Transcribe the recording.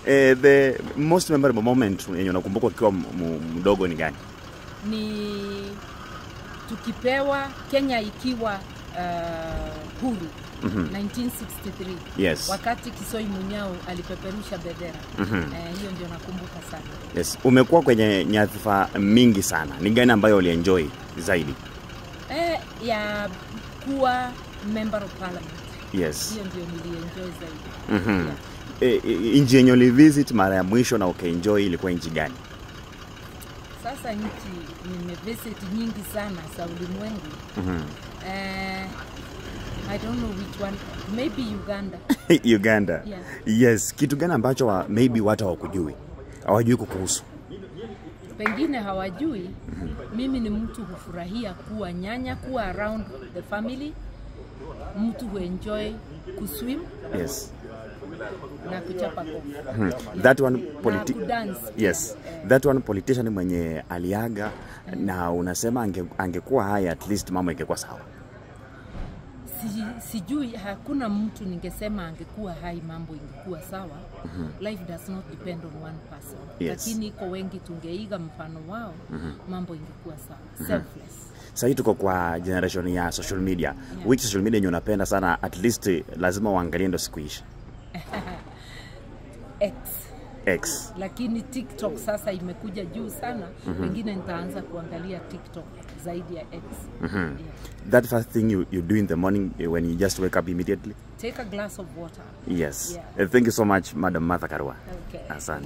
The most memorable moment yenye unakumbuka ukiwa mdogo ni gani? Ni tukipewa Kenya ikiwa huru 1963. Yes. Wakati Kisoi Munyao alipeperusha bendera. Hiyo ndio nakumbuka sana. Yes. Umekuwa kwenye nyadhifa mingi sana. Ni gani ambayo ulienjoy zaidi? Ya kuwa member of parliament. Yes. Hiyo ndio nilienjoy zaidi. Nchi yenye ulivisit mara ya mwisho na ukaenjoy ilikuwa nchi gani? Sasa nchi nimevisit nyingi sana za ulimwengu. I don't know which one. Maybe Uganda. Uganda. Yeah. Yes. Kitu gani ambacho maybe watu hawakujui? Hawajui kukuhusu? Pengine hawajui. Mimi ni mtu hufurahia kuwa nyanya, kuwa around the family. Mtu huenjoy kuswim. Yes. Na kuchapa kofi. That one dance. Yes. That one politician mwenye aliaga na unasema angekuwa hai at least mambo ingekuwa sawa. Sijui, hakuna mtu ningesema angekuwa hai mambo ingekuwa sawa. Life does not depend on one person. Yes. Lakini kwa wengi tungeiga mfano wao, mambo ingekuwa sawa. Selfless. Sasa tuko kwa generation ya social media. Which social media yenye unapenda sana, at least lazima uangalie ndo sikuishi? X. Lakini TikTok sasa imekuja juu sana. Wengine nitaanza kuangalia TikTok zaidi ya X. That first thing you do in the morning when you just wake up immediately? Take a glass of water. Yes. Yeah. Thank you so much, Madam Martha Karua. Okay. Asante.